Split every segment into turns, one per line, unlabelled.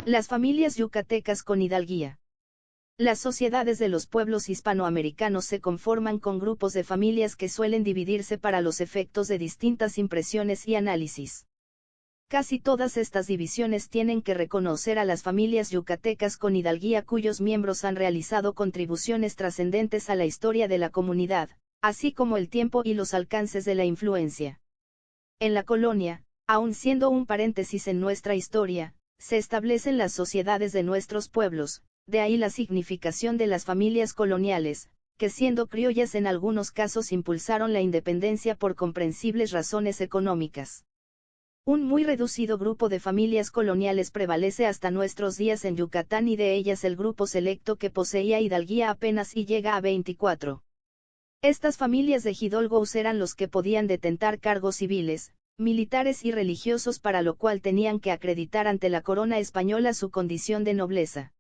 Las familias yucatecas con hidalguía. Las sociedades de los pueblos hispanoamericanos se conforman con grupos de familias que suelen dividirse para los efectos de distintas impresiones y análisis. Casi todas estas divisiones tienen que reconocer a las familias yucatecas con hidalguía cuyos miembros han realizado contribuciones trascendentes a la historia de la comunidad, así como el tiempo y los alcances de la influencia. En la colonia, aun siendo un paréntesis en nuestra historia, se establecen las sociedades de nuestros pueblos, de ahí la significación de las familias coloniales, que siendo criollas en algunos casos impulsaron la independencia por comprensibles razones económicas. Un muy reducido grupo de familias coloniales prevalece hasta nuestros días en Yucatán y de ellas el grupo selecto que poseía hidalguía apenas y llega a 24. Estas familias de hidalgos eran los que podían detentar cargos civiles, militares y religiosos para lo cual tenían que acreditar ante la corona española su condición de nobleza.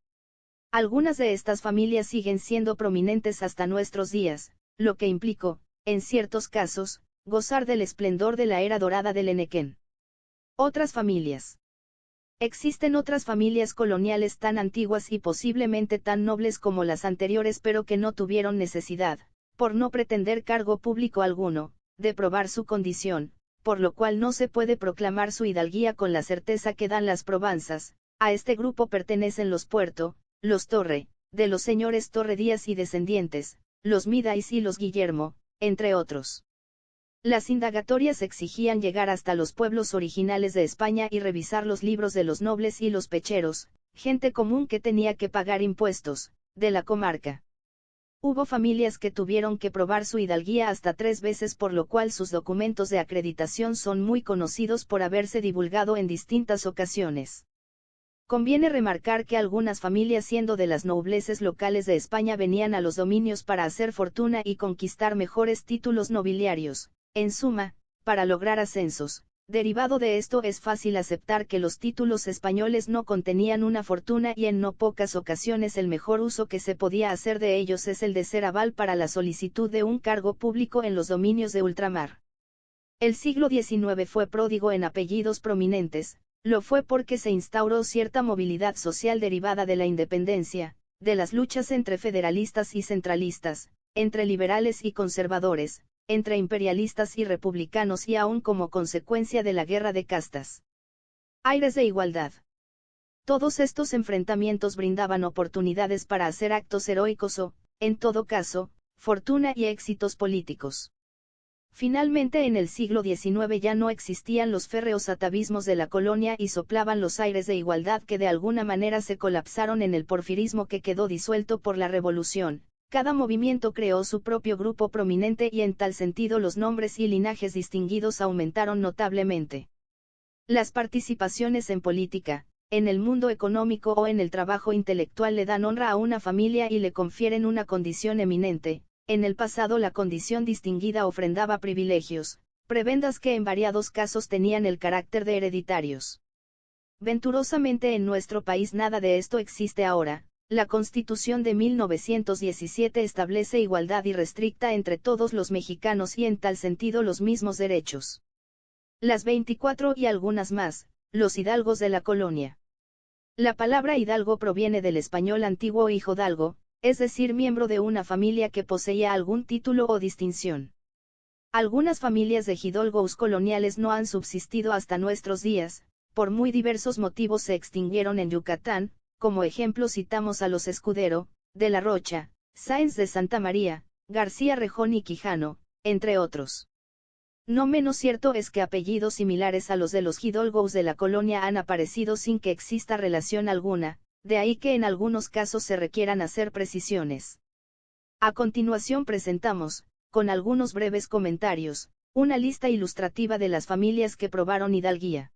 Algunas de estas familias siguen siendo prominentes hasta nuestros días, lo que implicó, en ciertos casos, gozar del esplendor de la era dorada del Enequén. Otras familias. Existen otras familias coloniales tan antiguas y posiblemente tan nobles como las anteriores pero que no tuvieron necesidad, por no pretender cargo público alguno, de probar su condición, por lo cual no se puede proclamar su hidalguía con la certeza que dan las probanzas. A este grupo pertenecen los Puerto, los Torre, de los señores Torre Díaz y descendientes, los Midáis y los Guillermo, entre otros. Las indagatorias exigían llegar hasta los pueblos originales de España y revisar los libros de los nobles y los pecheros, gente común que tenía que pagar impuestos, de la comarca. Hubo familias que tuvieron que probar su hidalguía hasta 3 veces, por lo cual sus documentos de acreditación son muy conocidos por haberse divulgado en distintas ocasiones. Conviene remarcar que algunas familias, siendo de las nobleces locales de España, venían a los dominios para hacer fortuna y conquistar mejores títulos nobiliarios, en suma, para lograr ascensos. Derivado de esto es fácil aceptar que los títulos españoles no contenían una fortuna y en no pocas ocasiones el mejor uso que se podía hacer de ellos es el de ser aval para la solicitud de un cargo público en los dominios de ultramar. El siglo XIX fue pródigo en apellidos prominentes. Lo fue porque se instauró cierta movilidad social derivada de la independencia, de las luchas entre federalistas y centralistas, entre liberales y conservadores, entre imperialistas y republicanos y aún como consecuencia de la guerra de castas. Aires de igualdad. Todos estos enfrentamientos brindaban oportunidades para hacer actos heroicos o, en todo caso, fortuna y éxitos políticos. Finalmente en el siglo XIX ya no existían los férreos atavismos de la colonia y soplaban los aires de igualdad que de alguna manera se colapsaron en el porfirismo que quedó disuelto por la revolución. Cada movimiento creó su propio grupo prominente y en tal sentido los nombres y linajes distinguidos aumentaron notablemente. Las participaciones en política, en el mundo económico o en el trabajo intelectual le dan honra a una familia y le confieren una condición eminente. En el pasado la condición distinguida ofrendaba privilegios, prebendas que en variados casos tenían el carácter de hereditarios. Venturosamente en nuestro país nada de esto existe ahora. La Constitución de 1917 establece igualdad irrestricta entre todos los mexicanos y en tal sentido los mismos derechos. Las 24 y algunas más, los hidalgos de la colonia. La palabra hidalgo proviene del español antiguo hijodalgo, es decir, miembro de una familia que poseía algún título o distinción. Algunas familias de hidalgos coloniales no han subsistido hasta nuestros días, por muy diversos motivos se extinguieron en Yucatán. Como ejemplo citamos a los Escudero, de la Rocha, Sáenz de Santa María, García Rejón y Quijano, entre otros. No menos cierto es que apellidos similares a los de los hidalgos de la colonia han aparecido sin que exista relación alguna, de ahí que en algunos casos se requieran hacer precisiones. A continuación presentamos, con algunos breves comentarios, una lista ilustrativa de las familias que probaron hidalguía.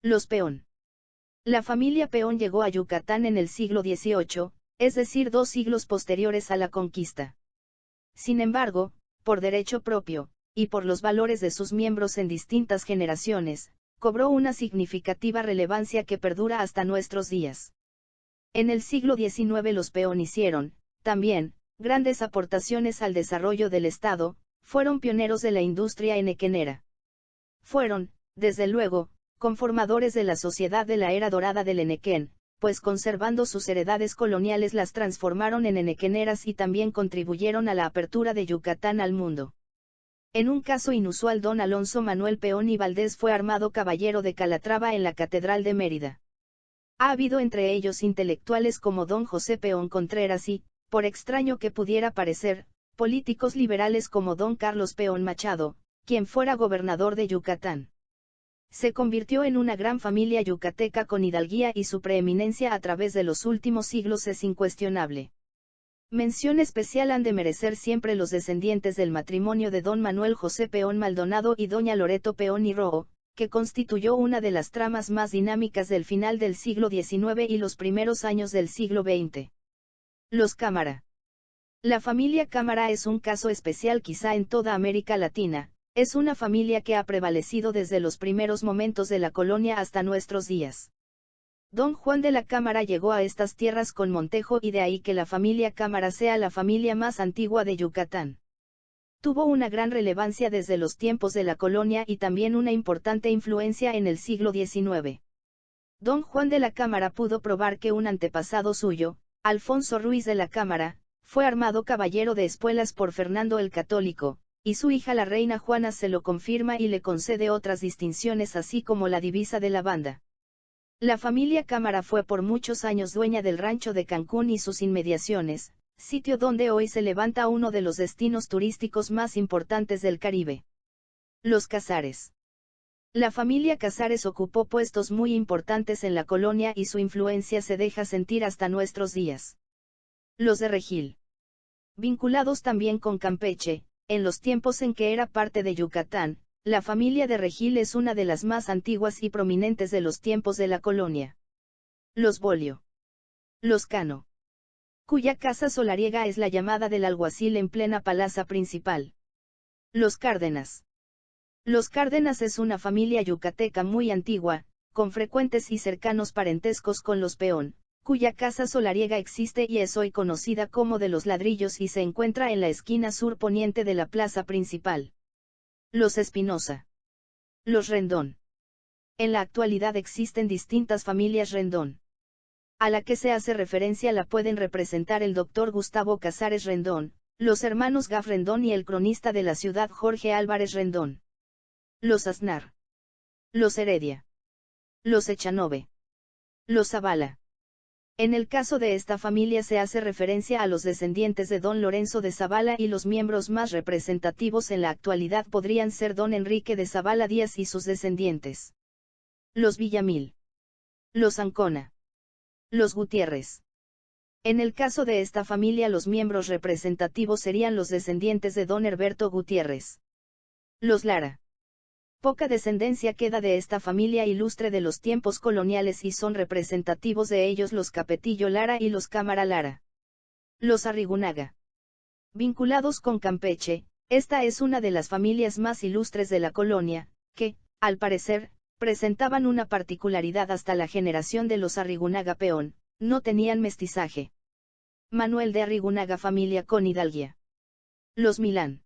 Los Peón. La familia Peón llegó a Yucatán en el siglo XVIII, es decir 2 siglos posteriores a la conquista. Sin embargo, por derecho propio, y por los valores de sus miembros en distintas generaciones, cobró una significativa relevancia que perdura hasta nuestros días. En el siglo XIX los Peón hicieron, también, grandes aportaciones al desarrollo del Estado, fueron pioneros de la industria enequenera. Fueron, desde luego, conformadores de la sociedad de la era dorada del Enequén, pues conservando sus heredades coloniales las transformaron en henequeneras y también contribuyeron a la apertura de Yucatán al mundo. En un caso inusual, don Alonso Manuel Peón y Valdés fue armado caballero de Calatrava en la Catedral de Mérida. Ha habido entre ellos intelectuales como don José Peón Contreras y, por extraño que pudiera parecer, políticos liberales como don Carlos Peón Machado, quien fuera gobernador de Yucatán. Se convirtió en una gran familia yucateca con hidalguía y su preeminencia a través de los últimos siglos es incuestionable. Mención especial han de merecer siempre los descendientes del matrimonio de don Manuel José Peón Maldonado y doña Loreto Peón y Roo, que constituyó una de las tramas más dinámicas del final del siglo XIX y los primeros años del siglo XX. Los Cámara. La familia Cámara es un caso especial quizá en toda América Latina. Es una familia que ha prevalecido desde los primeros momentos de la colonia hasta nuestros días. Don Juan de la Cámara llegó a estas tierras con Montejo y de ahí que la familia Cámara sea la familia más antigua de Yucatán. Tuvo una gran relevancia desde los tiempos de la colonia y también una importante influencia en el siglo XIX. Don Juan de la Cámara pudo probar que un antepasado suyo, Alfonso Ruiz de la Cámara, fue armado caballero de espuelas por Fernando el Católico, y su hija la reina Juana se lo confirma y le concede otras distinciones así como la divisa de la banda. La familia Cámara fue por muchos años dueña del rancho de Cancún y sus inmediaciones, sitio donde hoy se levanta uno de los destinos turísticos más importantes del Caribe. Los Casares. La familia Casares ocupó puestos muy importantes en la colonia y su influencia se deja sentir hasta nuestros días. Los de Regil. Vinculados también con Campeche, en los tiempos en que era parte de Yucatán, la familia de Regil es una de las más antiguas y prominentes de los tiempos de la colonia. Los Bolio. Los Cano. Cuya casa solariega es la llamada del alguacil en plena plaza principal. Los Cárdenas. Los Cárdenas es una familia yucateca muy antigua, con frecuentes y cercanos parentescos con los Peón, cuya casa solariega existe y es hoy conocida como de los Ladrillos y se encuentra en la esquina sur poniente de la plaza principal. Los Espinosa. Los Rendón. En la actualidad existen distintas familias Rendón. A la que se hace referencia la pueden representar el doctor Gustavo Casares Rendón, los hermanos Gaf Rendón y el cronista de la ciudad Jorge Álvarez Rendón. Los Aznar. Los Heredia. Los Echanove. Los Zavala. En el caso de esta familia se hace referencia a los descendientes de don Lorenzo de Zavala y los miembros más representativos en la actualidad podrían ser don Enrique de Zavala Díaz y sus descendientes. Los Villamil. Los Ancona. Los Gutiérrez. En el caso de esta familia los miembros representativos serían los descendientes de don Herberto Gutiérrez. Los Lara. Poca descendencia queda de esta familia ilustre de los tiempos coloniales y son representativos de ellos los Capetillo Lara y los Cámara Lara. Los Arrigunaga. Vinculados con Campeche, esta es una de las familias más ilustres de la colonia, que, al parecer, presentaban una particularidad hasta la generación de los Arrigunaga Peón, no tenían mestizaje. Manuel de Arrigunaga familia con hidalguía. Los Milán.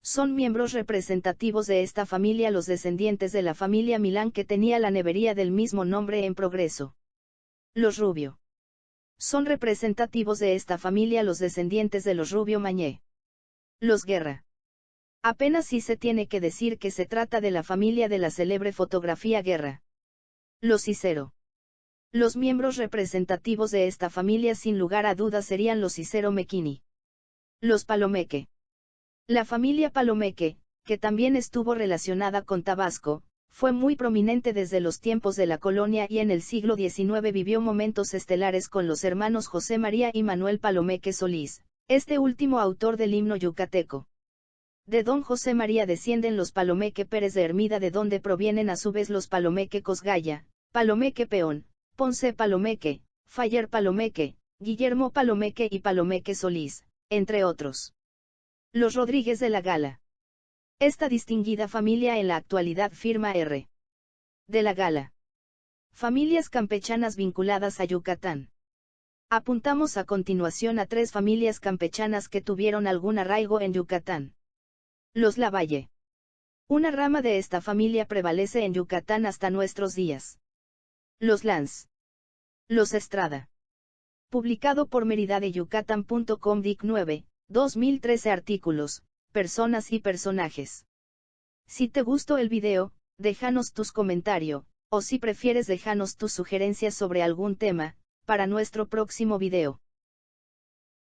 Son miembros representativos de esta familia los descendientes de la familia Milán que tenía la nevería del mismo nombre en Progreso. Los Rubio. Son representativos de esta familia los descendientes de los Rubio Mañé. Los Guerra. Apenas sí se tiene que decir que se trata de la familia de la célebre fotografía Guerra. Los Cicero. Los miembros representativos de esta familia sin lugar a dudas serían los Cicero Mequini. Los Palomeque. La familia Palomeque, que también estuvo relacionada con Tabasco, fue muy prominente desde los tiempos de la colonia y en el siglo XIX vivió momentos estelares con los hermanos José María y Manuel Palomeque Solís, este último autor del himno yucateco. De don José María descienden los Palomeque Pérez de Hermida de donde provienen a su vez los Palomeque Cosgaya, Palomeque Peón, Ponce Palomeque, Faller Palomeque, Guillermo Palomeque y Palomeque Solís, entre otros. Los Rodríguez de la Gala. Esta distinguida familia en la actualidad firma R. de la Gala. Familias campechanas vinculadas a Yucatán. Apuntamos a continuación a tres familias campechanas que tuvieron algún arraigo en Yucatán. Los Lavalle. Una rama de esta familia prevalece en Yucatán hasta nuestros días. Los Lanz. Los Estrada. Publicado por meridadeyucatan.com Dic 9, 2013 artículos, personas y personajes. Si te gustó el video, déjanos tus comentarios, o si prefieres déjanos tus sugerencias sobre algún tema, para nuestro próximo video.